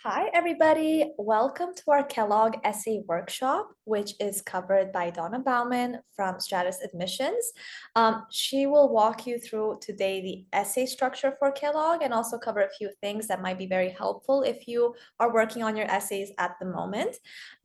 Hi, everybody. Welcome to our Kellogg Essay Workshop, which is covered by Donna Bauman from Stratus Admissions. She will walk you through today the essay structure for Kellogg and also cover a few things that might be very helpful if you are working on your essays at the moment.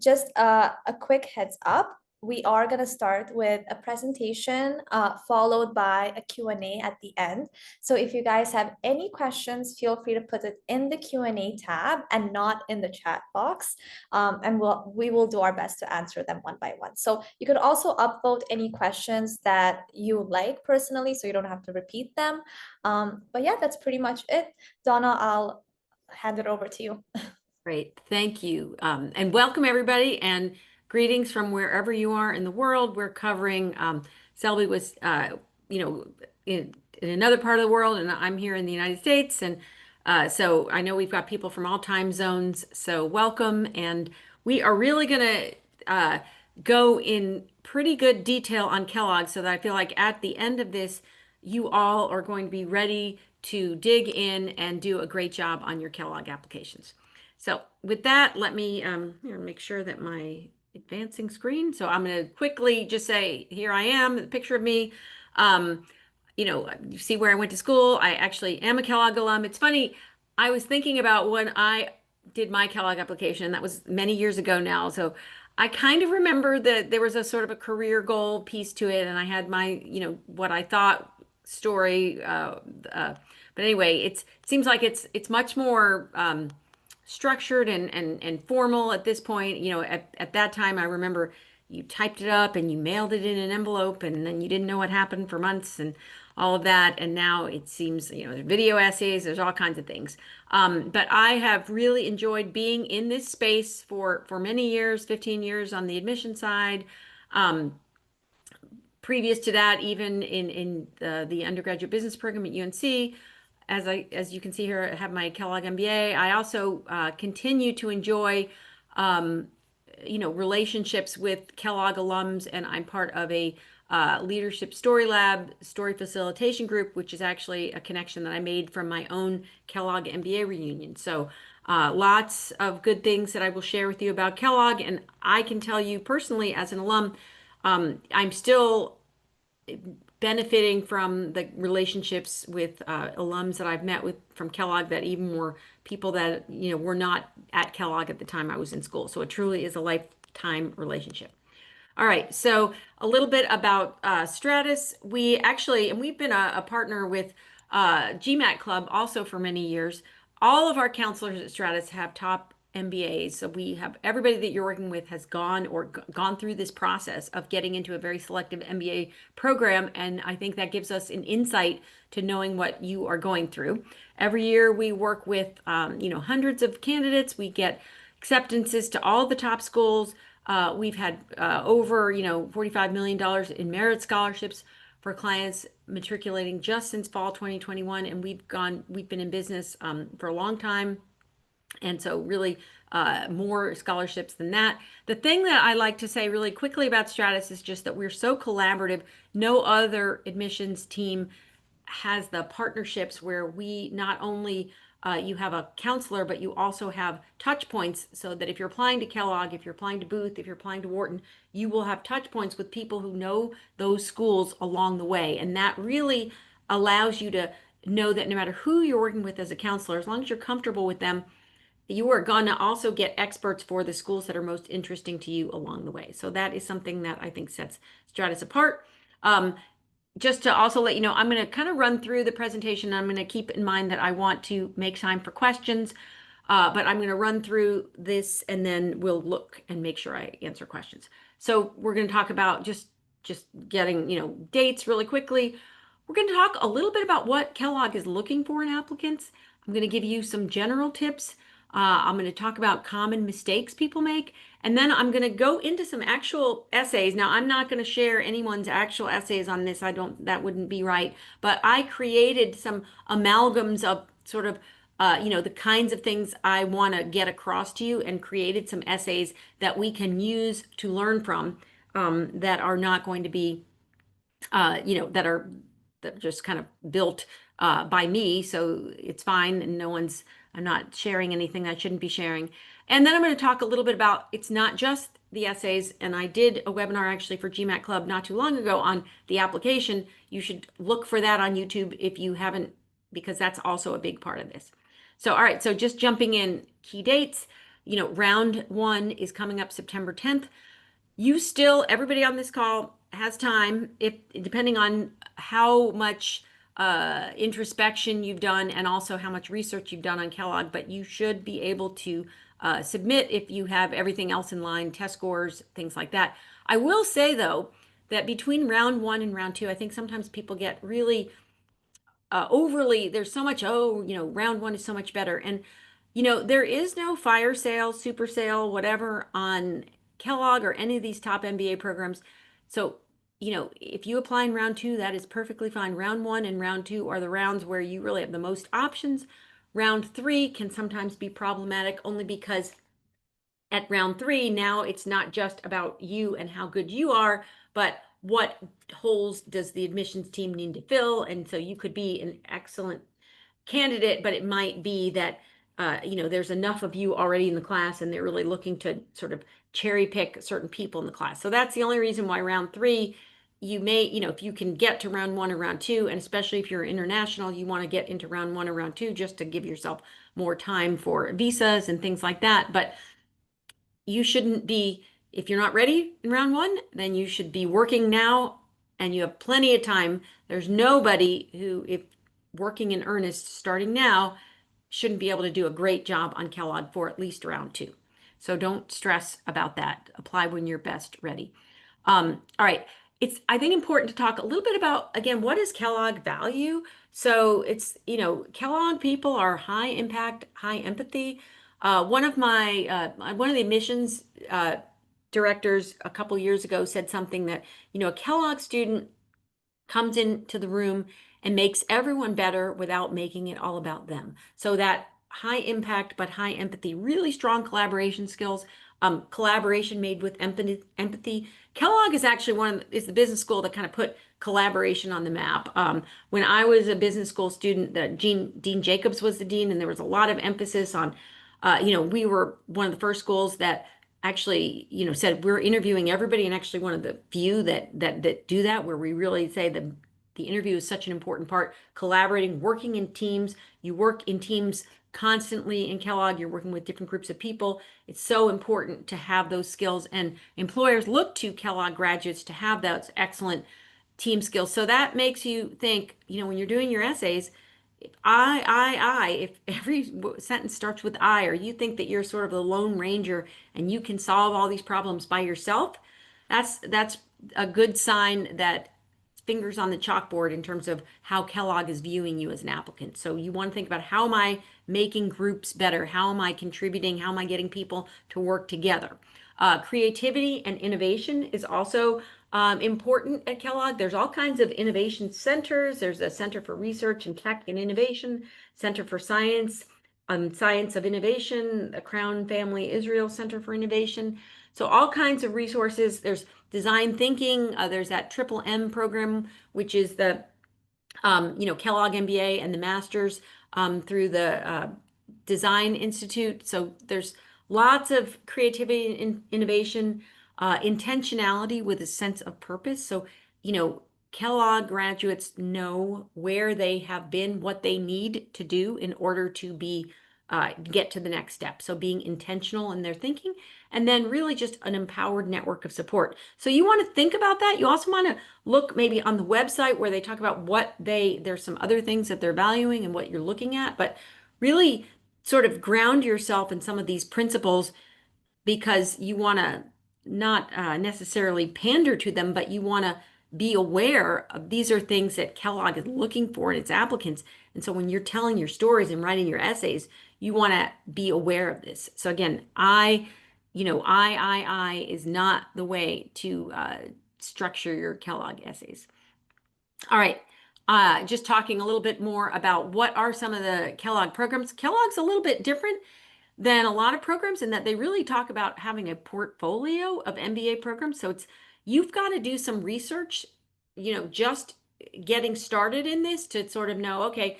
Just a quick heads up. We are going to start with a presentation followed by a Q&A at the end. So if you guys have any questions, feel free to put it in the Q&A tab and not in the chat box. And we will do our best to answer them one by one. So you could also upvote any questions that you like personally, so you don't have to repeat them. But yeah, that's pretty much it. Donna, I'll hand it over to you. Great, thank you. And welcome everybody and greetings from wherever you are in the world. We're covering, Selby was, in another part of the world and I'm here in the United States. And so I know we've got people from all time zones. So welcome. And we are really going to go in pretty good detail on Kellogg so that I feel like at the end of this, you all are going to be ready to dig in and do a great job on your Kellogg applications. So with that, let me make sure that my advancing screen. So I'm going to quickly just say, here I am, the picture of me. You see where I went to school. I actually am a Kellogg alum. It's funny, I was thinking about when I did my Kellogg application, and that was many years ago now. So I kind of remember that there was a sort of a career goal piece to it, and I had my, what I thought story. But anyway, it seems like it's much more structured and formal at this point. At that time, I remember you typed it up and you mailed it in an envelope, and then you didn't know what happened for months and all of that. And now it seems, there's video essays, there's all kinds of things. But I have really enjoyed being in this space for many years, 15 years on the admission side. Previous to that, even in the undergraduate business program at UNC, as you can see here, I have my Kellogg MBA. I also continue to enjoy, relationships with Kellogg alums, and I'm part of a leadership story lab, story facilitation group, which is actually a connection that I made from my own Kellogg MBA reunion. So lots of good things that I will share with you about Kellogg, and I can tell you personally as an alum, I'm still benefiting from the relationships with alums that I've met with from Kellogg that even were people that, were not at Kellogg at the time I was in school. So it truly is a lifetime relationship. All right, so a little bit about Stratus. We've been a partner with GMAT Club also for many years. All of our counselors at Stratus have top MBAs. So we have everybody that you're working with has gone through this process of getting into a very selective MBA program. And I think that gives us an insight to knowing what you are going through. Every year we work with, hundreds of candidates. We get acceptances to all the top schools. We've had over, $45 million in merit scholarships for clients matriculating just since fall 2021. And we've been in business for a long time. And so really more scholarships than that. The thing that I like to say really quickly about Stratus is just that we're so collaborative. No other admissions team has the partnerships where we not only you have a counselor, but you also have touch points so that if you're applying to Kellogg, if you're applying to Booth, if you're applying to Wharton, you will have touch points with people who know those schools along the way. And that really allows you to know that no matter who you're working with as a counselor, as long as you're comfortable with them, you are going to also get experts for the schools that are most interesting to you along the way. So that is something that I think sets Stratus apart. Just to also let you know, I'm going to kind of run through the presentation. I'm going to keep in mind that I want to make time for questions, but I'm going to run through this and then we'll look and make sure I answer questions. So we're going to talk about just getting, dates really quickly. We're going to talk a little bit about what Kellogg is looking for in applicants. I'm going to give you some general tips. I'm going to talk about common mistakes people make, and then I'm going to go into some actual essays. Now, I'm not going to share anyone's actual essays on this. That wouldn't be right. But I created some amalgams of sort of, the kinds of things I want to get across to you and created some essays that we can use to learn from that are not going to be, that are just kind of built by me. So it's fine and no one's I'm not sharing anything I shouldn't be sharing. And then I'm going to talk a little bit about it's not just the essays. And I did a webinar actually for GMAT Club not too long ago on the application. You should look for that on YouTube if you haven't, because that's also a big part of this. So, all right, so just jumping in, key dates, round one is coming up September 10th. Everybody on this call has time, if depending on how much introspection you've done and also how much research you've done on Kellogg, but you should be able to submit if you have everything else in line, test scores, things like that. I will say though, that between round one and round two, I think sometimes people get really overly, there's so much, round one is so much better. And, there is no fire sale, super sale, whatever on Kellogg or any of these top MBA programs. So, if you apply in round two, that is perfectly fine. Round one and round two are the rounds where you really have the most options. Round three can sometimes be problematic only because at round three, now it's not just about you and how good you are, but what holes does the admissions team need to fill? And so you could be an excellent candidate, but it might be that there's enough of you already in the class and they're really looking to sort of cherry pick certain people in the class. So that's the only reason why round three, you may, if you can get to round one or round two, and especially if you're international, you want to get into round one or round two just to give yourself more time for visas and things like that. But you shouldn't be, if you're not ready in round one, then you should be working now and you have plenty of time. There's nobody who, if working in earnest starting now, shouldn't be able to do a great job on Kellogg for at least round two. So don't stress about that. Apply when you're best ready. All right. It's, I think, important to talk a little bit about, again, what is Kellogg value? So it's, Kellogg people are high impact, high empathy. One of one of the admissions directors a couple years ago said something that, a Kellogg student comes into the room and makes everyone better without making it all about them. So that high impact but high empathy, really strong collaboration skills, collaboration made with empathy. Kellogg is actually is the business school that kind of put collaboration on the map. When I was a business school student, Dean Jacobs was the dean, and there was a lot of emphasis on, we were one of the first schools that actually, said we're interviewing everybody, and actually one of the few that do that, where we really say the interview is such an important part. Collaborating, working in teams. You work in teams constantly in Kellogg. You're working with different groups of people. It's so important to have those skills, and employers look to Kellogg graduates to have those excellent team skills. So that makes you think, when you're doing your essays, if every sentence starts with I, or you think that you're sort of the Lone Ranger and you can solve all these problems by yourself, that's a good sign that fingers on the chalkboard in terms of how Kellogg is viewing you as an applicant. So you want to think about, how am I making groups better? How am I contributing? How am I getting people to work together? Creativity and innovation is also important at Kellogg. There's all kinds of innovation centers. There's a Center for Research and Tech and Innovation, Center for Science, Science of Innovation, the Crown Family Israel Center for Innovation. So all kinds of resources. There's design thinking. There's that Triple M program, which is the Kellogg MBA and the master's through the Design Institute. So there's lots of creativity and innovation, intentionality with a sense of purpose. So, Kellogg graduates know where they have been, what they need to do in order to get to the next step. So being intentional in their thinking, and then really just an empowered network of support. So you want to think about that. You also want to look maybe on the website where they talk about there's some other things that they're valuing and what you're looking at, but really sort of ground yourself in some of these principles, because you want to not necessarily pander to them, but you want to be aware of, these are things that Kellogg is looking for in its applicants. And so when you're telling your stories and writing your essays, you want to be aware of this. So again, I is not the way to structure your Kellogg essays. All right. Just talking a little bit more about what are some of the Kellogg programs. Kellogg's a little bit different than a lot of programs in that they really talk about having a portfolio of MBA programs. So you've got to do some research, just getting started in this to sort of know, okay,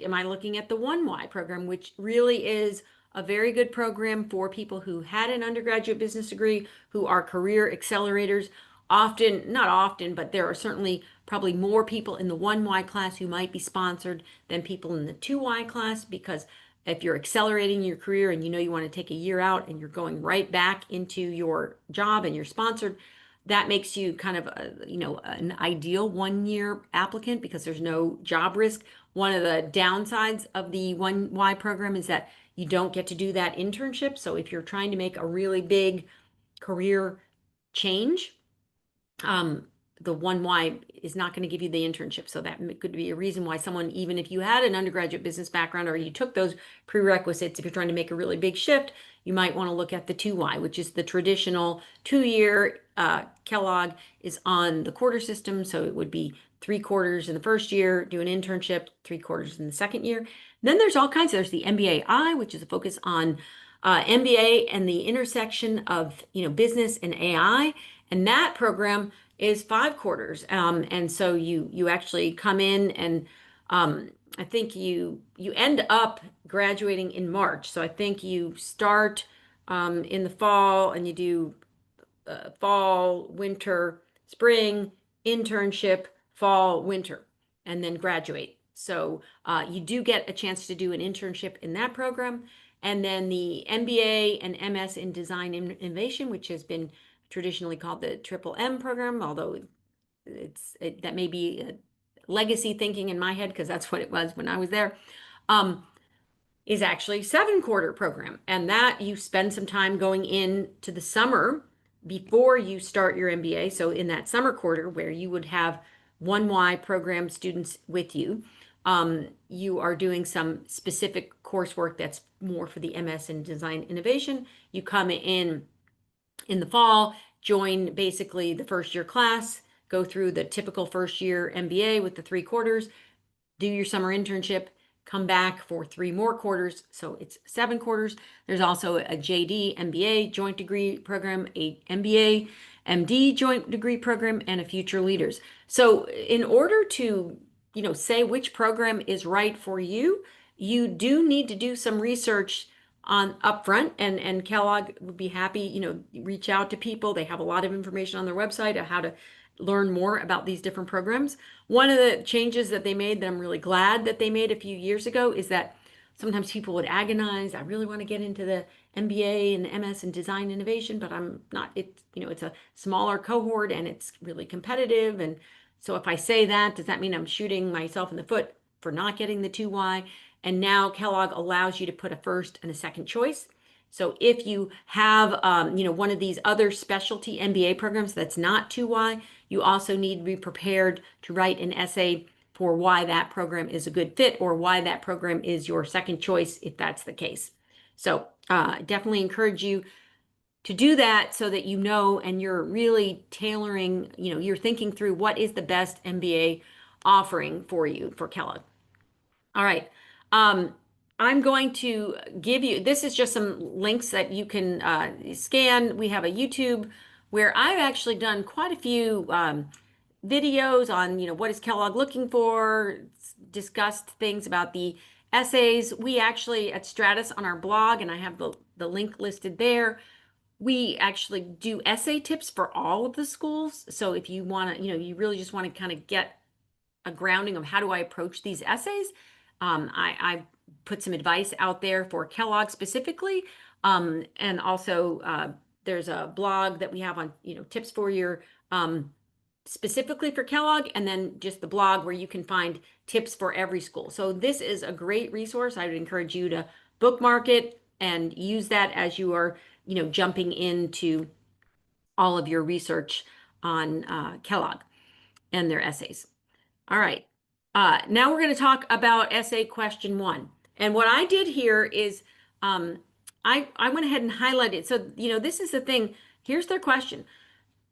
am I looking at the 1Y program, which really is a very good program for people who had an undergraduate business degree, who are career accelerators? Often, not often, but there are certainly probably more people in the 1Y class who might be sponsored than people in the 2Y class, because if you're accelerating your career and you know you want to take a year out and you're going right back into your job and you're sponsored, that makes you kind of an ideal 1 year applicant because there's no job risk. One of the downsides of the 1Y program is that you don't get to do that internship. So if you're trying to make a really big career change, um, the 1Y is not going to give you the internship. So that could be a reason why someone, even if you had an undergraduate business background or you took those prerequisites, if you're trying to make a really big shift, you might want to look at the 2Y, which is the traditional 2 year. Kellogg is on the quarter system. So it would be 3 quarters in the first year, do an internship, 3 quarters in the second year. Then there's all kinds. There's the MBA I, which is a focus on MBA and the intersection of business and AI. And that program is 5 quarters. And so you actually come in and I think you end up graduating in March. So I think you start in the fall and you do fall, winter, spring, internship, fall, winter, and then graduate. So you do get a chance to do an internship in that program. And then the MBA and MS in Design and Innovation, which has been traditionally called the Triple M program, although that may be a legacy thinking in my head because that's what it was when I was there. Is actually 7 quarter program, and that you spend some time going into the summer before you start your MBA. So in that summer quarter where you would have 1Y program students with you, you are doing some specific coursework that's more for the MS in Design Innovation. You come in the fall, join basically the first year class, go through the typical first year MBA with the 3 quarters, do your summer internship, come back for 3 more quarters. So it's 7 quarters. There's also a JD MBA joint degree program, a MBA MD joint degree program, and a future leaders. So in order to, say which program is right for you, you do need to do some research on upfront, and Kellogg would be happy, reach out to people. They have a lot of information on their website of how to learn more about these different programs. One of the changes that they made that I'm really glad that they made a few years ago is that sometimes people would agonize, I really want to get into the MBA and MS in Design Innovation, but I'm not, it's a smaller cohort and it's really competitive. And so if I say that, does that mean I'm shooting myself in the foot for not getting the 2Y? And now Kellogg allows you to put a first and a second choice. So if you have, one of these other specialty MBA programs that's not 2Y, you also need to be prepared to write an essay for why that program is a good fit or why that program is your second choice if that's the case. So definitely encourage you to do that so that and you're really tailoring, you're thinking through what is the best MBA offering for you for Kellogg. All right. I'm going to give you, this is just some links that you can scan. We have a YouTube where I've actually done quite a few videos on, what is Kellogg looking for, discussed things about the essays. We actually at Stratus on our blog, and I have the link listed there, we actually do essay tips for all of the schools. So if you want to, you really just want to kind of get a grounding of how do I approach these essays, I put some advice out there for Kellogg specifically. And also there's a blog that we have on, tips for your specifically for Kellogg, and then just the blog where you can find tips for every school. So this is a great resource. I would encourage you to bookmark it and use that as you are, jumping into all of your research on Kellogg and their essays. All right. Now we're going to talk about essay question 1. And what I did here is I went ahead and highlighted. So, this is the thing. Here's their question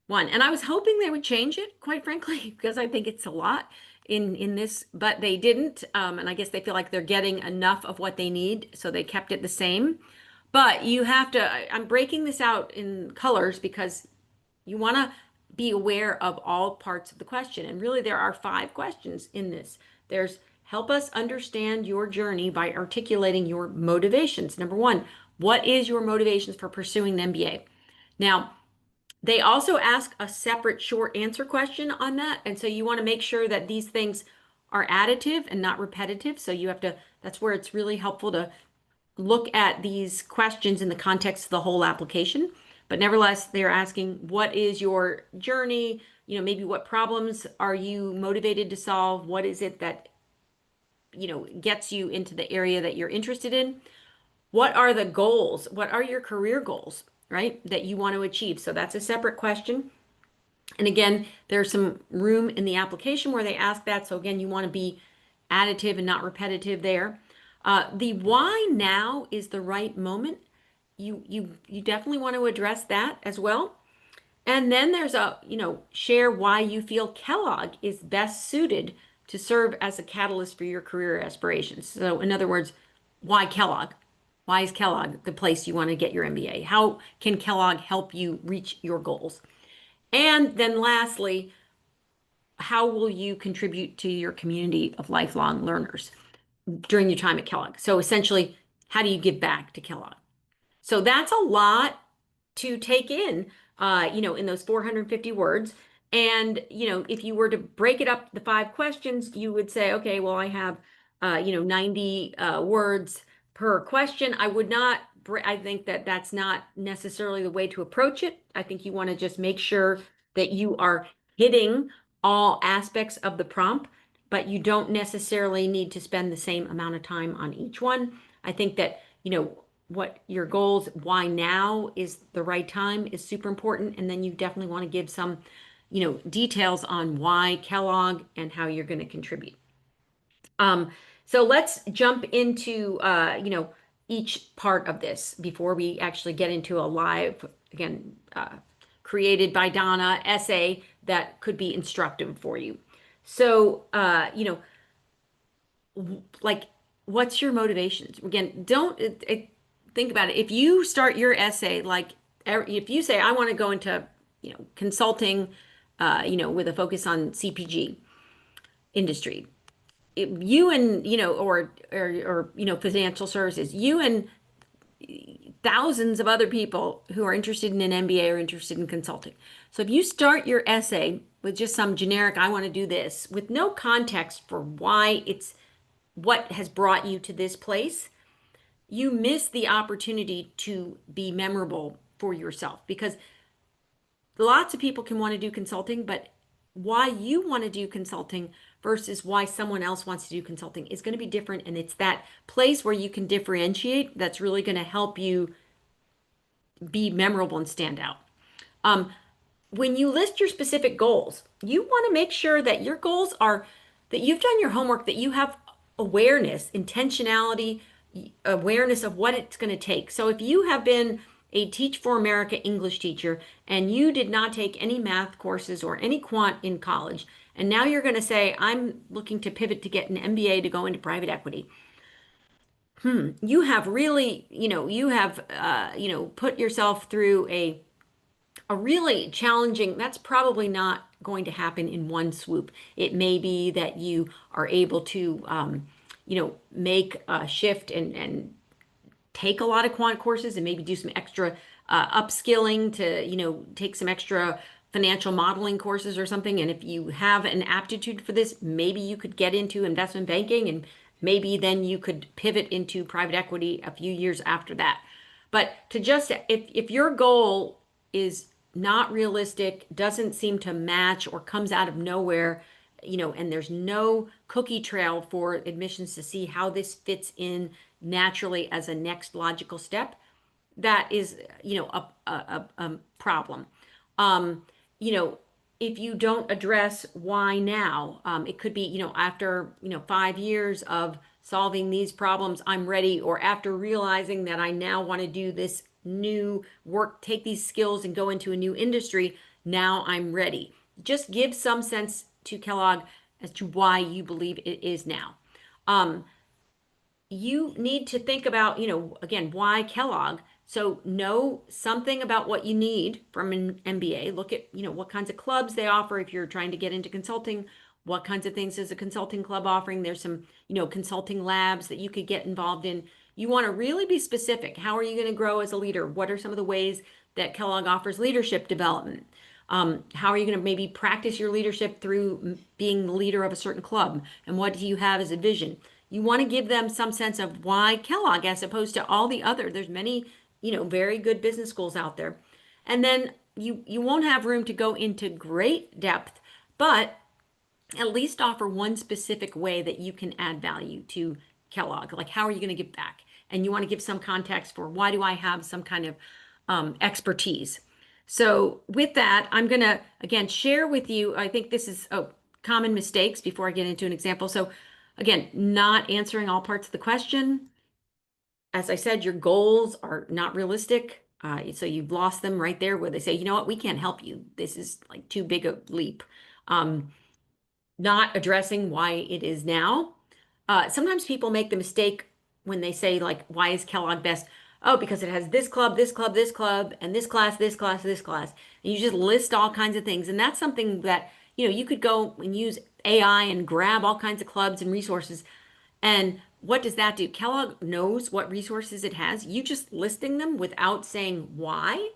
1. And I was hoping they would change it, quite frankly, because I think it's a lot in this, but they didn't. And I guess they feel like they're getting enough of what they need, so they kept it the same. But you have to, I'm breaking this out in colors because you want to be aware of all parts of the question. And really, there are 5 questions in this. There's help us understand your journey by articulating your motivations. Number one, what is your motivations for pursuing an MBA? Now, they also ask a separate short answer question on that. And so you want to make sure that these things are additive and not repetitive. So you have to, that's where it's really helpful to look at these questions in the context of the whole application. But nevertheless, they're asking, what is your journey? Maybe what problems are you motivated to solve? What is it that, gets you into the area that you're interested in? What are the goals? What are your career goals, right? That you want to achieve? So that's a separate question. And again, there's some room in the application where they ask that. So again, you want to be additive and not repetitive there. The why now is the right moment. You definitely want to address that as well. And then there's share why you feel Kellogg is best suited to serve as a catalyst for your career aspirations. So in other words, why Kellogg? Why is Kellogg the place you want to get your MBA? How can Kellogg help you reach your goals? And then lastly, how will you contribute to your community of lifelong learners during your time at Kellogg? So essentially, how do you give back to Kellogg? So that's a lot to take in those 450 words. And, if you were to break it up, the 5 questions, you would say, okay, well, I have, 90 words per question. I think that that's not necessarily the way to approach it. I think you want to just make sure that you are hitting all aspects of the prompt, but you don't necessarily need to spend the same amount of time on each one. I think that, what your goals, why now is the right time is super important. And then you definitely want to give some, details on why Kellogg and how you're going to contribute. So let's jump into, each part of this before we actually get into a live, again, created by Donna essay that could be instructive for you. So, like, what's your motivations? Again, don't think about it. If you start your essay, like, if you say, I want to go into, consulting, with a focus on CPG industry, you and, or financial services, you and thousands of other people who are interested in an MBA are interested in consulting. So if you start your essay with just some generic, I want to do this, with no context for why it's what has brought you to this place, you miss the opportunity to be memorable for yourself, because lots of people can want to do consulting, but why you want to do consulting versus why someone else wants to do consulting is going to be different. And it's that place where you can differentiate that's really going to help you be memorable and stand out. When you list your specific goals, you want to make sure that your goals are that you've done your homework, that you have awareness, intentionality, awareness of what it's going to take. So if you have been a Teach for America English teacher and you did not take any math courses or any quant in college, and now you're going to say, I'm looking to pivot to get an MBA to go into private equity. You have really, put yourself through a really challenging, that's probably not going to happen in one swoop. It may be that you are able to, make a shift and take a lot of quant courses and maybe do some extra upskilling to, take some extra financial modeling courses or something. And if you have an aptitude for this, maybe you could get into investment banking, and maybe then you could pivot into private equity a few years after that. But to just, if your goal is not realistic, doesn't seem to match, or comes out of nowhere, and there's no cookie trail for admissions to see how this fits in naturally as a next logical step, that is, a problem. If you don't address why now, it could be, after, 5 years of solving these problems, I'm ready, or after realizing that I now want to do this new work, take these skills and go into a new industry, now I'm ready. Just give some sense to Kellogg as to why you believe it is now. You need to think about, again, why Kellogg. So know something about what you need from an MBA. Look at, what kinds of clubs they offer if you're trying to get into consulting. What kinds of things is a consulting club offering? There's some, consulting labs that you could get involved in. You want to really be specific. How are you going to grow as a leader? What are some of the ways that Kellogg offers leadership development? How are you going to maybe practice your leadership through being the leader of a certain club? And what do you have as a vision? You want to give them some sense of why Kellogg, as opposed to all the other. There's many, very good business schools out there. And then you won't have room to go into great depth, but at least offer one specific way that you can add value to Kellogg. Like, how are you going to give back? And you want to give some context for why do I have some kind of expertise. So with that, I'm going to, again, share with you, I think this is common mistakes before I get into an example. So again, not answering all parts of the question. As I said, your goals are not realistic. So you've lost them right there where they say, you know what, we can't help you. This is like too big a leap. Not addressing why it is now. Sometimes people make the mistake when they say, like, why is Kellogg best? Oh, because it has this club, this club, this club, and this class, this class, this class. And you just list all kinds of things. And that's something that, you could go and use AI and grab all kinds of clubs and resources. And what does that do? Kellogg knows what resources it has. You just listing them without saying why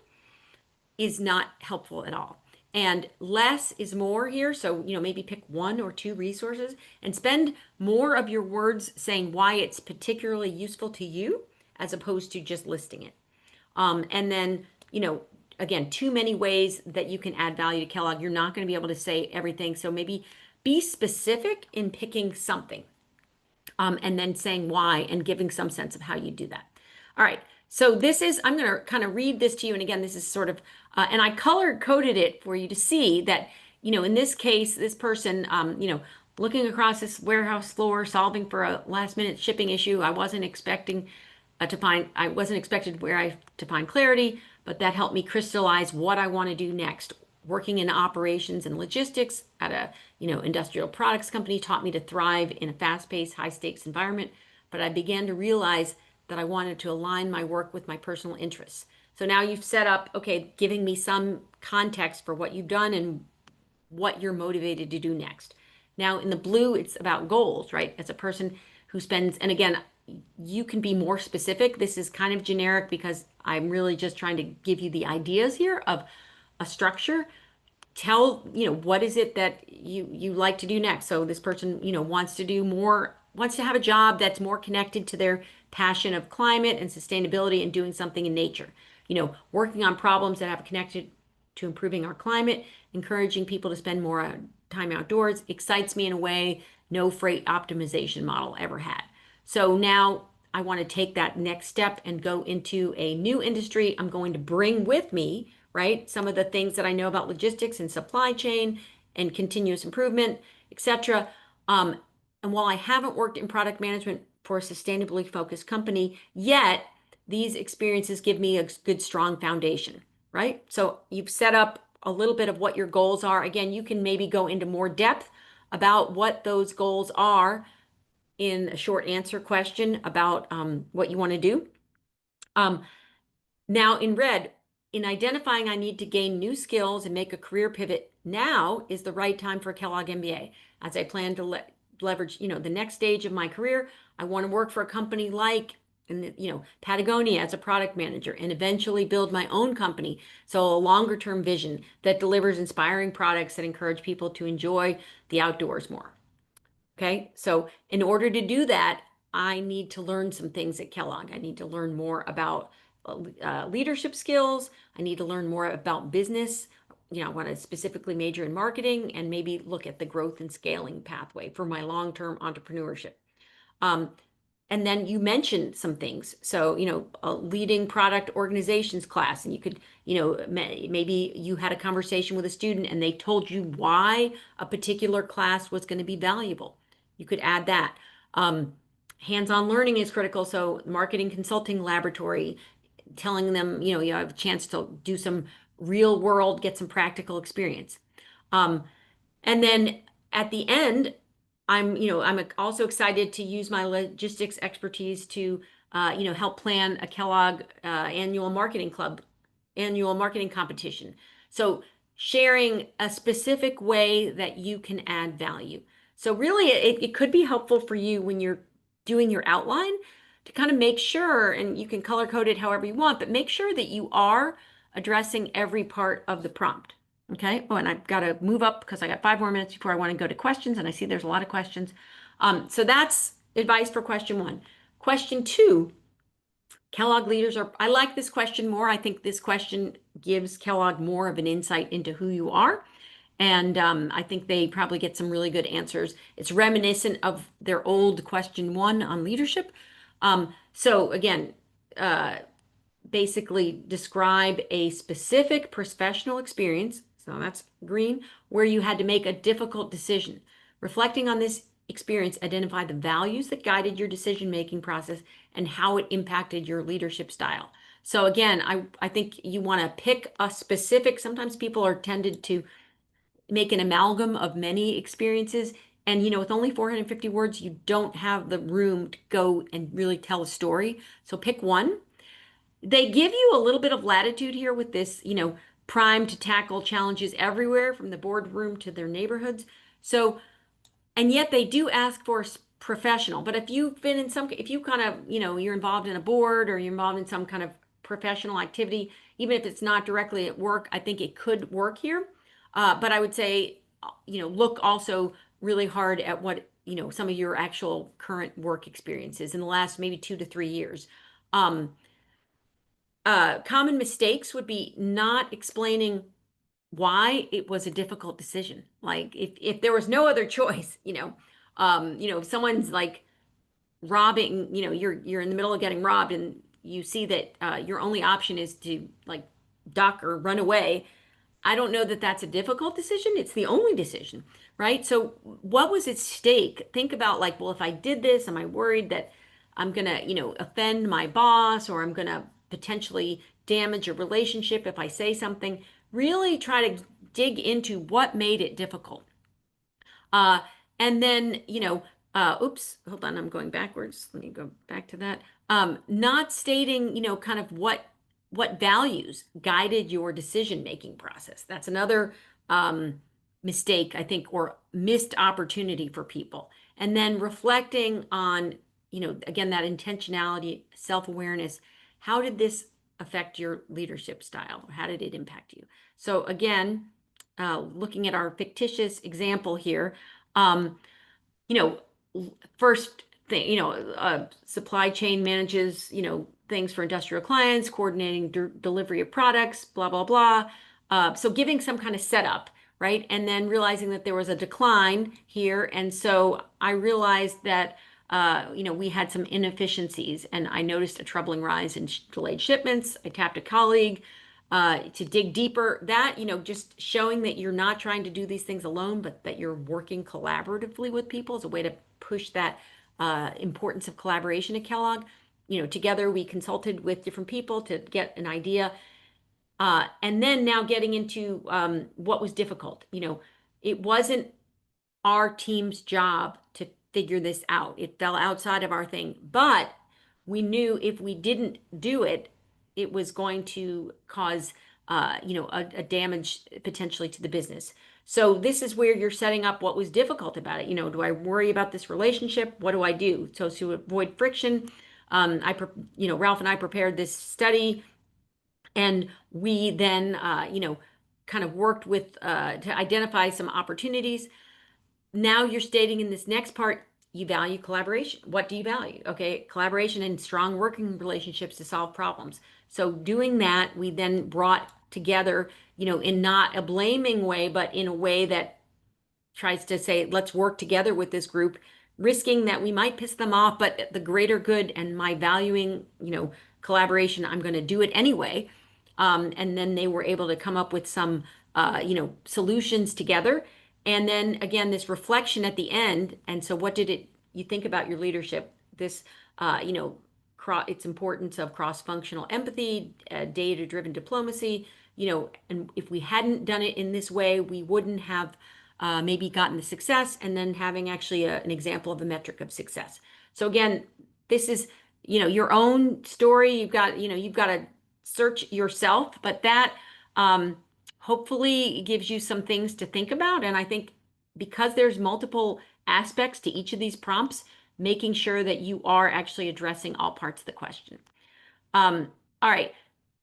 is not helpful at all. And less is more here. So, maybe pick one or two resources and spend more of your words saying why it's particularly useful to you as opposed to just listing it. And then, again, too many ways that you can add value to Kellogg. You're not going to be able to say everything. So maybe be specific in picking something, and then saying why and giving some sense of how you do that. All right. So this is, I'm going to kind of read this to you. And again, this is sort of, and I color coded it for you to see that, in this case, this person, looking across this warehouse floor, solving for a last minute shipping issue. I wasn't expecting I wasn't expected to find clarity, but that helped me crystallize what I want to do next. Working in operations and logistics at a, industrial products company taught me to thrive in a fast-paced, high-stakes environment, but I began to realize that I wanted to align my work with my personal interests. So now you've set up, okay, giving me some context for what you've done and what you're motivated to do next. Now in the blue, it's about goals, right? As a person who spends, and again, you can be more specific. This is kind of generic because I'm really just trying to give you the ideas here of a structure. Tell, what is it that you like to do next? So this person, wants to do more, wants to have a job that's more connected to their passion of climate and sustainability and doing something in nature. Working on problems that have connected to improving our climate, encouraging people to spend more time outdoors excites me in a way no freight optimization model ever had. So now I want to take that next step and go into a new industry. I'm going to bring with me, right, some of the things that I know about logistics and supply chain and continuous improvement, etc. And while I haven't worked in product management for a sustainably focused company yet, these experiences give me a good, strong foundation, right? So you've set up a little bit of what your goals are. Again, you can maybe go into more depth about what those goals are in a short answer question about what you want to do. Now in red, in identifying I need to gain new skills and make a career pivot, now is the right time for a Kellogg MBA. As I plan to leverage, the next stage of my career, I want to work for a company like, Patagonia as a product manager and eventually build my own company. So a longer term vision that delivers inspiring products that encourage people to enjoy the outdoors more. Okay, so in order to do that, I need to learn some things at Kellogg. I need to learn more about leadership skills. I need to learn more about business. I want to specifically major in marketing and maybe look at the growth and scaling pathway for my long-term entrepreneurship. And then you mentioned some things. So, a leading product organizations class, and you could, maybe you had a conversation with a student and they told you why a particular class was going to be valuable. You could add that. Hands-on learning is critical. So marketing consulting laboratory, telling them, you have a chance to do some real world, get some practical experience. And then at the end, I'm also excited to use my logistics expertise to, help plan a Kellogg annual marketing competition. So sharing a specific way that you can add value. So really, it could be helpful for you when you're doing your outline to kind of make sure, and you can color code it however you want, but make sure that you are addressing every part of the prompt. Okay. Oh, and I've got to move up because I got 5 more minutes before I want to go to questions, and I see there's a lot of questions. So that's advice for question one. Question two, Kellogg leaders are, I like this question more. I think this question gives Kellogg more of an insight into who you are. And I think they probably get some really good answers. It's reminiscent of their old question one on leadership. So again, uh, basically describe a specific professional experience, so that's green, where you had to make a difficult decision. Reflecting on this experience, identify the values that guided your decision-making process and how it impacted your leadership style. So again, I think you want to pick a specific, sometimes people are tended to make an amalgam of many experiences. And, with only 450 words, you don't have the room to go and really tell a story. So pick one. They give you a little bit of latitude here with this, primed to tackle challenges everywhere from the boardroom to their neighborhoods. So, and yet they do ask for a professional. But if you've been in some, if you kind of, you're involved in a board or you're involved in some kind of professional activity, even if it's not directly at work, I think it could work here. But I would say, look also really hard at what, some of your actual current work experiences in the last maybe 2 to 3 years. Common mistakes would be not explaining why it was a difficult decision. Like if there was no other choice, if someone's like robbing, you're in the middle of getting robbed and you see that your only option is to like duck or run away. I don't know that that's a difficult decision. It's the only decision, right? So what was at stake? Think about like, well, if I did this, am I worried that I'm gonna, offend my boss or I'm gonna potentially damage a relationship if I say something? Really try to dig into what made it difficult. Uh, and then, oops, hold on, I'm going backwards. Let me go back to that. Not stating, kind of what values guided your decision-making process. That's another mistake, I think, or missed opportunity for people. And then reflecting on, again, that intentionality, self-awareness. How did this affect your leadership style? How did it impact you? So again, looking at our fictitious example here, um, you know, first thing, supply chain manages, things for industrial clients, coordinating delivery of products, blah, blah, blah. So giving some kind of setup, right? And then realizing that there was a decline here. And so I realized that, we had some inefficiencies and I noticed a troubling rise in delayed shipments. I tapped a colleague to dig deeper. That, just showing that you're not trying to do these things alone, but that you're working collaboratively with people is a way to push that importance of collaboration at Kellogg. Together we consulted with different people to get an idea. And then now getting into what was difficult. It wasn't our team's job to figure this out. It fell outside of our thing, but we knew if we didn't do it, it was going to cause, a damage potentially to the business. So this is where you're setting up what was difficult about it. Do I worry about this relationship? What do I do? So to avoid friction, Ralph and I prepared this study, and we then, kind of worked with to identify some opportunities. Now you're stating in this next part, you value collaboration. What do you value? Okay, collaboration and strong working relationships to solve problems. So doing that, we then brought together, in not a blaming way, but in a way that tries to say, let's work together with this group, risking that we might piss them off, but the greater good and my valuing, collaboration, I'm going to do it anyway. And then they were able to come up with some, solutions together. And then again, this reflection at the end. And so what did you think about your leadership? This, its importance of cross-functional empathy, data-driven diplomacy, and if we hadn't done it in this way, we wouldn't have maybe gotten the success, and then having actually an example of a metric of success. So again, this is, your own story. You've got to search yourself, but that hopefully it gives you some things to think about. And I think because there's multiple aspects to each of these prompts, making sure that you are actually addressing all parts of the question. All right.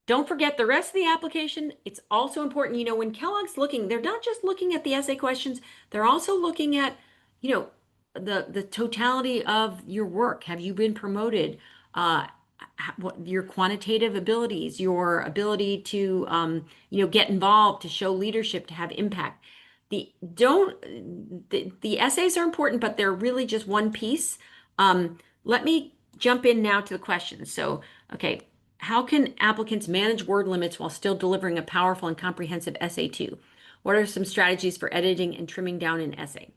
Don't forget the rest of the application. It's also important, when Kellogg's looking, they're not just looking at the essay questions, they're also looking at, the totality of your work. Have you been promoted? What your quantitative abilities, your ability to, get involved, to show leadership, to have impact. The essays are important, but they're really just one piece. Let me jump in now to the questions. So, okay, how can applicants manage word limits while still delivering a powerful and comprehensive essay too? What are some strategies for editing and trimming down an essay?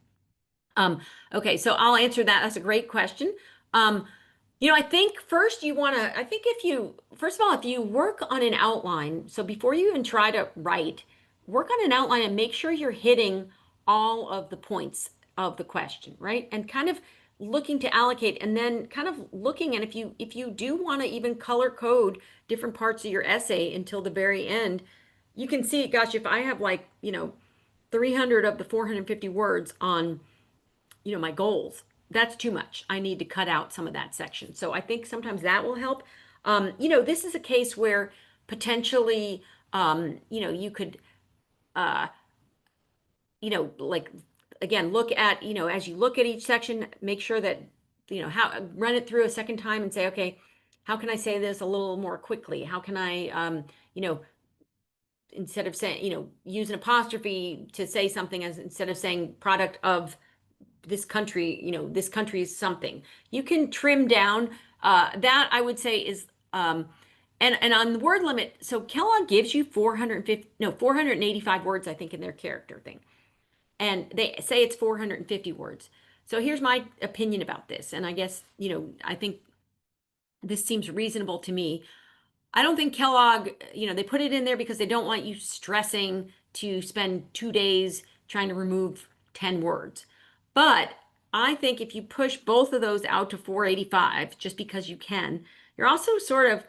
Okay, so I'll answer that. That's a great question. I think first I think first of all, if you work on an outline, so before you even try to write, work on an outline and make sure you're hitting all of the points of the question, right? And kind of looking to allocate and then kind of looking, and if you do want to even color code different parts of your essay until the very end, you can see, gosh, if I have 300 of the 450 words on my goals, that's too much. I need to cut out some of that section. So I think sometimes that will help. This is a case where potentially, you could, uh, like, again, look at, as you look at each section, make sure that, run it through a second time and say, okay, how can I say this a little more quickly? How can I, instead of saying, use an apostrophe to say something as instead of saying product of this country, this country is something. You can trim down. That I would say is, and on the word limit, so Kellogg gives you 485 words, I think, in their character thing. And they say it's 450 words. So here's my opinion about this. And I guess, I think this seems reasonable to me. I don't think Kellogg, they put it in there because they don't want you stressing to spend 2 days trying to remove 10 words. But I think if you push both of those out to 485, just because you can, you're also sort of,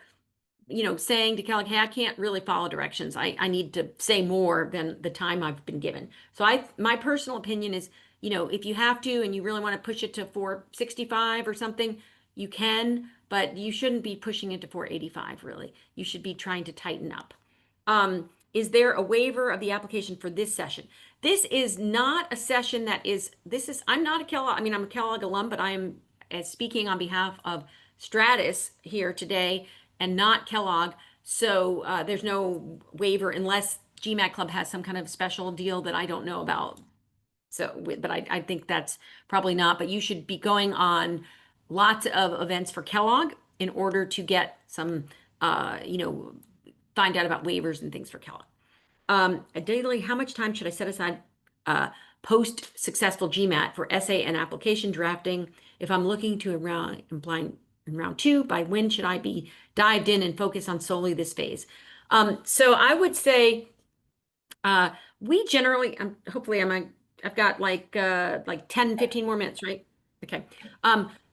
saying to Kellogg, hey, I can't really follow directions. I need to say more than the time I've been given. So my personal opinion is, if you have to and you really want to push it to 465 or something, you can, but you shouldn't be pushing it to 485, really. You should be trying to tighten up. Is there a waiver of the application for this session? This is not a session I'm not a Kellogg, I'm a Kellogg alum, but I am speaking on behalf of Stratus here today and not Kellogg. So there's no waiver unless GMAT Club has some kind of special deal that I don't know about. So, but I think that's probably not, but you should be going on lots of events for Kellogg in order to get some, find out about waivers and things for Kellogg. Daily, how much time should I set aside post successful GMAT for essay and application drafting? If I'm looking to apply in round 2, by when should I be dived in and focus on solely this phase? So I would say we generally, hopefully I've got like 10, 15 more minutes, right? Okay.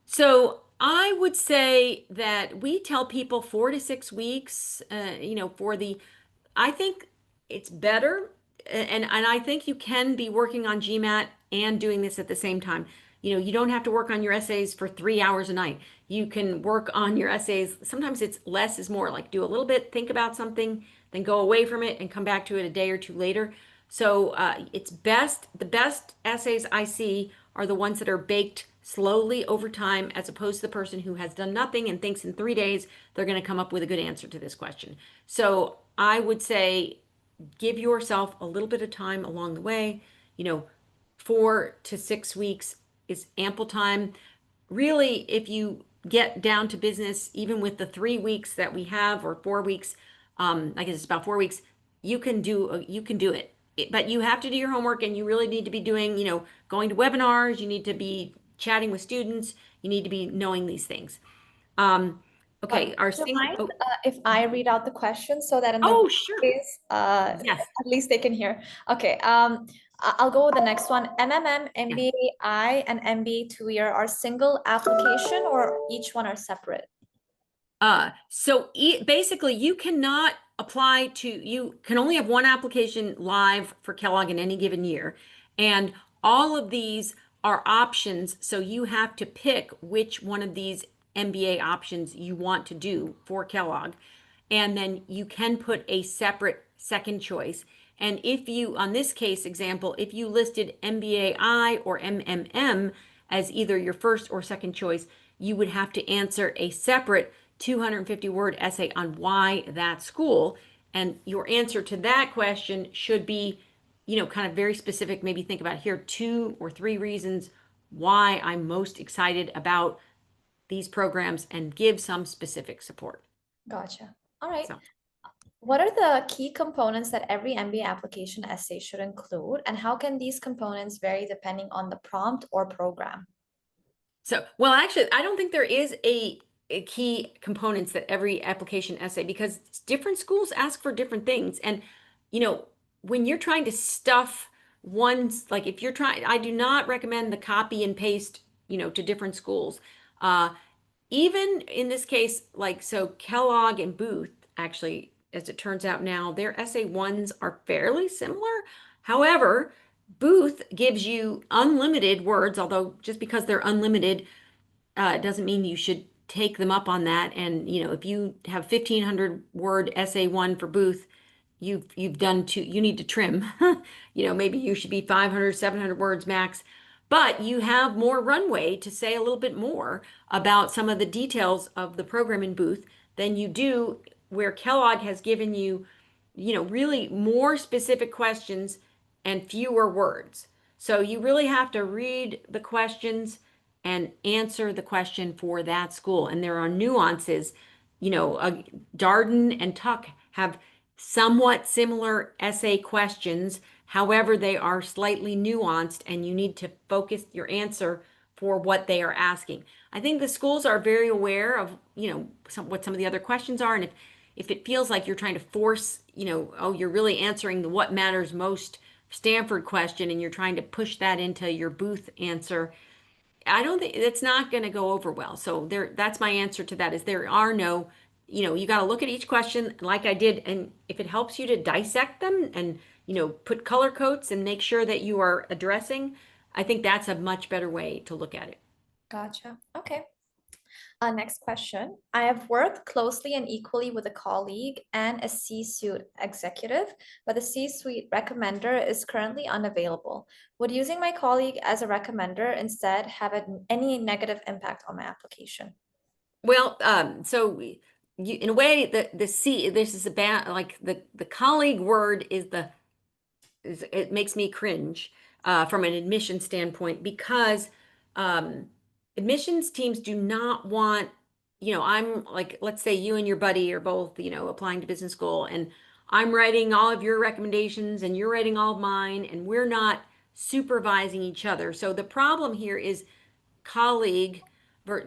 So I would say that we tell people 4 to 6 weeks, I think it's better. And I think you can be working on GMAT and doing this at the same time. You don't have to work on your essays for 3 hours a night. You can work on your essays. Sometimes it's less is more, like do a little bit, think about something, then go away from it and come back to it a day or two later. So the best essays I see are the ones that are baked slowly over time, as opposed to the person who has done nothing and thinks in 3 days they're going to come up with a good answer to this question. So I would say give yourself a little bit of time along the way. 4 to 6 weeks is ample time. Really, if you get down to business, even with the 3 weeks that we have, or 4 weeks, I guess it's about 4 weeks, you can do it. But you have to do your homework, and you really need to be doing, going to webinars, you need to be chatting with students, you need to be knowing these things. Okay, Do you mind if I read out the questions so that in the sure. case, Yes. at least they can hear. Okay, I'll go with the next one. MMM, MBA, and MBA 2-year are single application, or each one are separate? So basically you cannot apply to, you can only have one application live for Kellogg in any given year. And all of these are options. So you have to pick which one of these MBA options you want to do for Kellogg. And then you can put a separate second choice. And if you, on this case example, if you listed MBAI or MMM as either your first or second choice, you would have to answer a separate 250-word essay on why that school. And your answer to that question should be, kind of very specific. Maybe think about here 2 or 3 reasons why I'm most excited about these programs and give some specific support. Gotcha. All right. So. What are the key components that every MBA application essay should include, and how can these components vary depending on the prompt or program? Well, actually, I don't think there is a key components that every application essay, because different schools ask for different things. And, you know, when you're trying to stuff one's, like if you're trying, I do not recommend the copy and paste, to different schools. Uh, Even in this case, like, so Kellogg and Booth, actually, as it turns out now, their essay ones are fairly similar. However, Booth gives you unlimited words, although just because they're unlimited doesn't mean you should take them up on that. And, if you have 1,500-word essay one for Booth, you've done two, you need to trim. Maybe you should be 500, 700 words max, but you have more runway to say a little bit more about some of the details of the program in Booth than you do where Kellogg has given you, really more specific questions and fewer words. So you really have to read the questions and answer the question for that school. And there are nuances. Darden and Tuck have somewhat similar essay questions. However, they are slightly nuanced, and you need to focus your answer for what they are asking. I think the schools are very aware of, what some of the other questions are. And if it feels like you're trying to force, oh, you're really answering the what matters most Stanford question and you're trying to push that into your Booth answer, I don't think it's not going to go over well. So that's my answer to that, is there are no, you got to look at each question like I did. And if it helps you to dissect them and, put color codes and make sure that you are addressing, I think that's a much better way to look at it. Gotcha. Okay. Next question. I have worked closely and equally with a colleague and a C-suite executive, but the C-suite recommender is currently unavailable. Would using my colleague as a recommender instead have any negative impact on my application? Well, in a way, the C, this is a bad, like the colleague word it makes me cringe from an admission standpoint, because um, admissions teams do not want, I'm like, let's say you and your buddy are both, applying to business school, and I'm writing all of your recommendations and you're writing all of mine, and we're not supervising each other. So the problem here is colleague.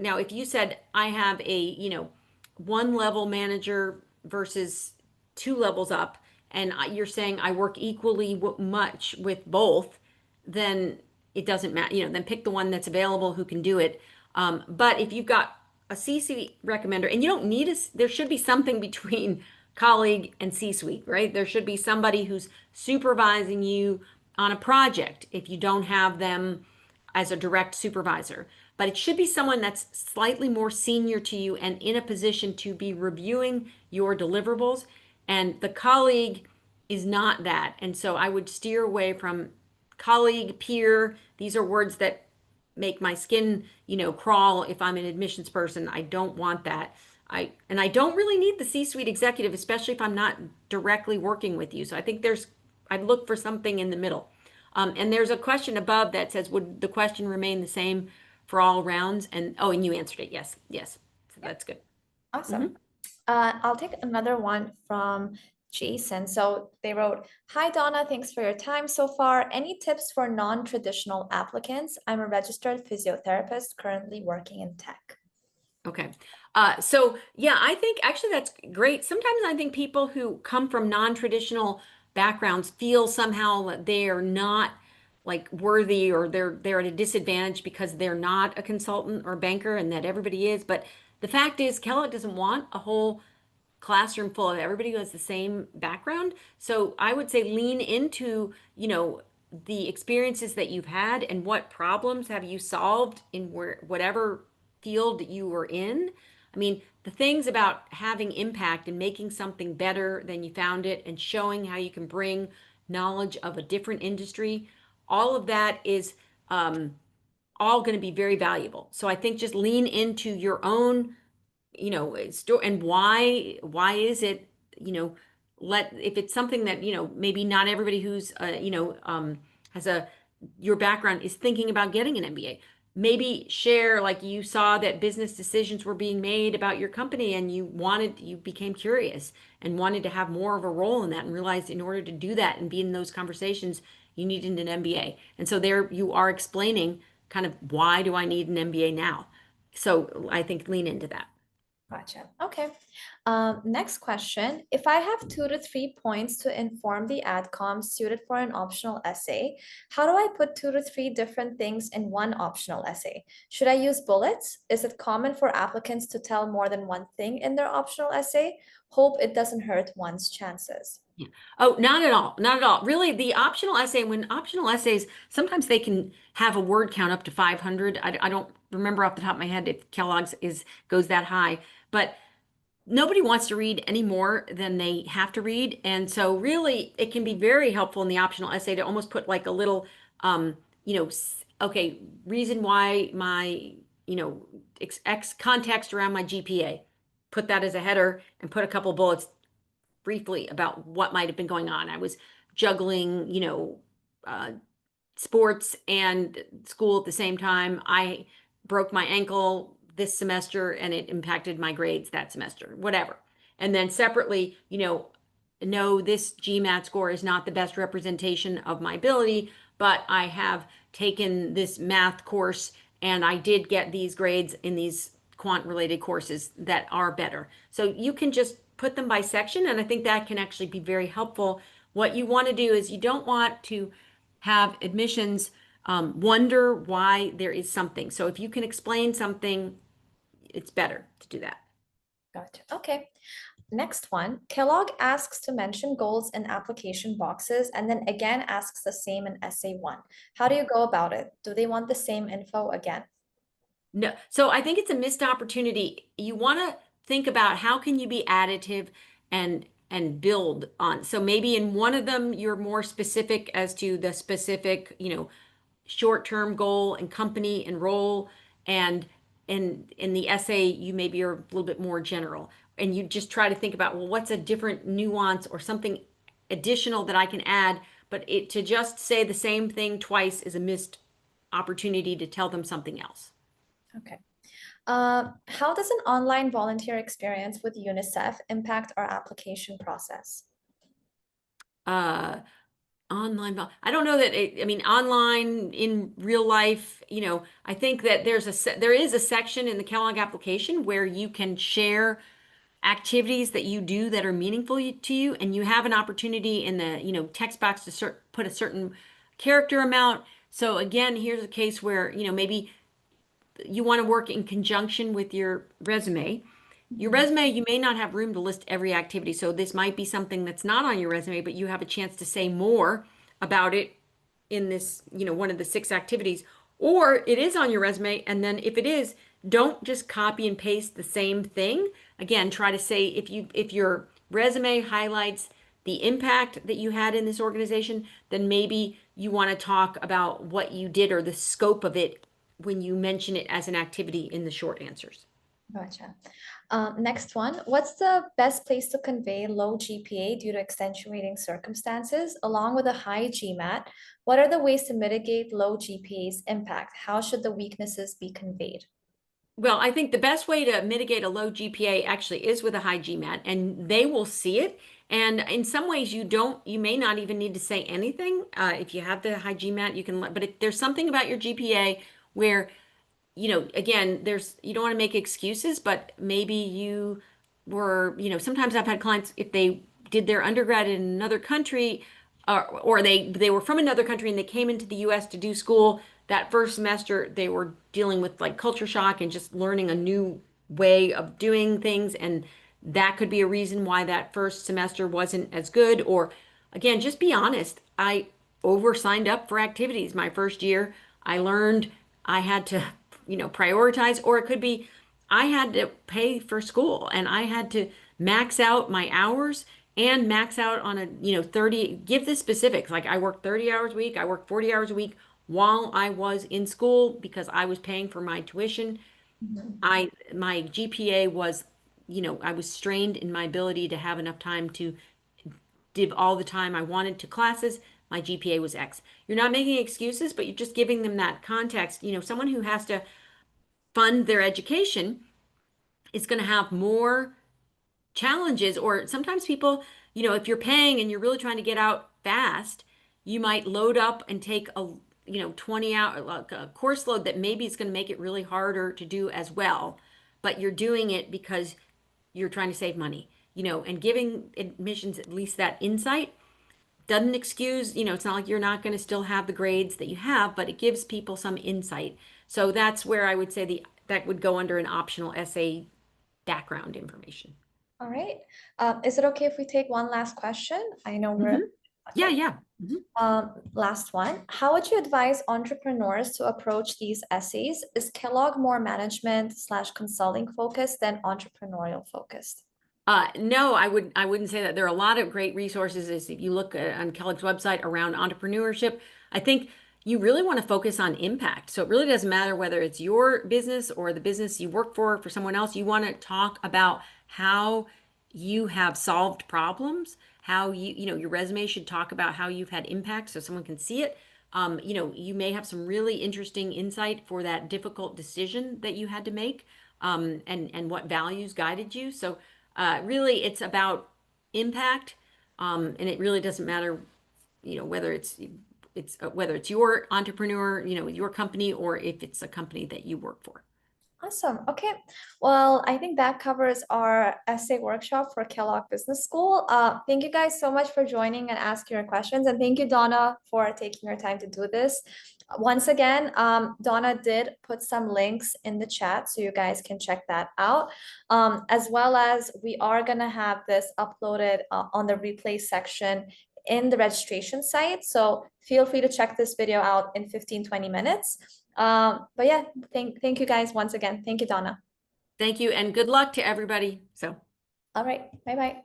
Now, if you said I have a, one level manager versus 2 levels up, and you're saying I work equally much with both, then it doesn't matter. Then pick the one that's available who can do it. But if you've got a C-suite recommender, and you don't need there should be something between colleague and C-suite, right? There should be somebody who's supervising you on a project if you don't have them as a direct supervisor. But it should be someone that's slightly more senior to you and in a position to be reviewing your deliverables. And the colleague is not that. And so I would steer away from colleague, peer. These are words that make my skin, crawl if I'm an admissions person. I don't want that. I don't really need the C-suite executive, especially if I'm not directly working with you. So I think I'd look for something in the middle. And there's a question above that says, would the question remain the same for all rounds? And and you answered it. Yes, yes. So Yeah. that's good. Awesome. Mhm. I'll take another one from Jason. So they wrote, "Hi Donna, thanks for your time so far. Any tips for non-traditional applicants? I'm a registered physiotherapist currently working in tech." Okay. So yeah, I think actually that's great. Sometimes I think people who come from non-traditional backgrounds feel somehow that they are not like worthy, or they're at a disadvantage because they're not a consultant or banker, and that everybody is. But the fact is, Kellogg doesn't want a whole classroom full of everybody who has the same background. So I would say lean into, the experiences that you've had and what problems have you solved in whatever field you were in. I mean, the things about having impact and making something better than you found it and showing how you can bring knowledge of a different industry, all of that is all going to be very valuable. So I think just lean into your own, story, and why is it, let if it's something that, maybe not everybody who's has a your background is thinking about getting an MBA. Maybe share, like, you saw that business decisions were being made about your company and you became curious and wanted to have more of a role in that and realized in order to do that and be in those conversations, you needed an MBA. And so there you are explaining kind of, why do I need an MBA now? So I think lean into that. Gotcha. Okay. Next question. If I have 2 to 3 points to inform the AdCom suited for an optional essay, how do I put 2 to 3 different things in one optional essay? Should I use bullets? Is it common for applicants to tell more than one thing in their optional essay? Hope it doesn't hurt one's chances. Yeah. Oh, not at all. Not at all. Really, the optional essay, when optional essays, sometimes they can have a word count up to 500. I don't remember off the top of my head if Kellogg's goes that high, but nobody wants to read any more than they have to read. And so really it can be very helpful in the optional essay to almost put like a little, okay, reason why my, X context around my GPA. Put that as a header and put a couple bullets briefly about what might have been going on. I was juggling, uh, sports and school at the same time. I broke my ankle this semester and it impacted my grades that semester, whatever. And then separately, no, this GMAT score is not the best representation of my ability, but I have taken this math course and I did get these grades in these quant related courses that are better. So you can just put them by section, and I think that can actually be very helpful. What you want to do is you don't want to have admissions wonder why there is something. So if you can explain something, it's better to do that. Gotcha. Okay. Next one, Kellogg asks to mention goals in application boxes and then again asks the same in essay one. How do you go about it? Do they want the same info again? No, so I think it's a missed opportunity. You want to think about how can you be additive and build on. So maybe in one of them you're more specific as to the specific, short-term goal and company and role, and in the essay you maybe are a little bit more general, and you just try to think about, well, what's a different nuance or something additional that I can add, but it to just say the same thing twice is a missed opportunity to tell them something else. Okay. How does an online volunteer experience with UNICEF impact our application process? uh I don't know that I mean, online in real life, I think that there is a section in the Kellogg application where you can share activities that you do that are meaningful to you, and you have an opportunity in the, text box to put a certain character amount. So again, here's a case where, maybe you want to work in conjunction with your resume. Your Mhm. resume, you may not have room to list every activity. So this might be something that's not on your resume, but you have a chance to say more about it in this, one of the 6 activities. Or it is on your resume. And then if it is, don't just copy and paste the same thing. Again, try to say, if your resume highlights the impact that you had in this organization, then maybe you want to talk about what you did or the scope of it when you mention it as an activity in the short answers. Gotcha. Next one, what's the best place to convey low GPA due to extenuating circumstances along with a high GMAT? What are the ways to mitigate low GPA's impact? How should the weaknesses be conveyed? Well, I think the best way to mitigate a low GPA actually is with a high GMAT, and they will see it. And in some ways, you may not even need to say anything. If you have the high GMAT, you can, but if there's something about your GPA where, again, you don't want to make excuses, but maybe you were, sometimes I've had clients, if they did their undergrad in another country, or they were from another country and they came into the US to do school, that first semester they were dealing with like culture shock and just learning a new way of doing things, and that could be a reason why that first semester wasn't as good. Or again, just be honest. I over signed up for activities my first year. I learned I had to, prioritize, or it could be I had to pay for school and I had to max out my hours and max out on a, 30, give the specifics. Like I worked 30 hours a week, I worked 40 hours a week while I was in school because I was paying for my tuition. Mhm. My GPA was, I was strained in my ability to have enough time to give all the time I wanted to classes. My GPA was X. You're not making excuses, but you're just giving them that context. Someone who has to fund their education is going to have more challenges. Or sometimes people, if you're paying and you're really trying to get out fast, you might load up and take a 20 hour like a course load that maybe is going to make it really harder to do as well, but you're doing it because you're trying to save money, and giving admissions at least that insight doesn't excuse, it's not like you're not going to still have the grades that you have, but it gives people some insight. So that's where I would say that would go under an optional essay background information. All right. Is it okay if we take one last question? I know we're Hmm. Yeah, okay. yeah. Mhm. Last one. How would you advise entrepreneurs to approach these essays? Is Kellogg more management slash consulting focused than entrepreneurial focused? No, I wouldn't say that. There are a lot of great resources as if you look on Kellogg's website around entrepreneurship. I think you really want to focus on impact. So it really doesn't matter whether it's your business or the business you work for someone else. You want to talk about how you have solved problems, how your resume should talk about how you've had impact so someone can see it. You may have some really interesting insight for that difficult decision that you had to make, and what values guided you. So really, it's about impact, and it really doesn't matter, whether whether it's your entrepreneur, your company, or if it's a company that you work for. Awesome. Okay. Well, I think that covers our essay workshop for Kellogg Business School. Thank you guys so much for joining and asking your questions. And thank you, Donna, for taking your time to do this. Once again, Donna did put some links in the chat, so you guys can check that out. As well as we are going to have this uploaded on the replay section in the registration site. So feel free to check this video out in 15-20 minutes. But yeah, thank you guys once again. Thank you, Donna. Thank you, and good luck to everybody. So. All right, bye bye.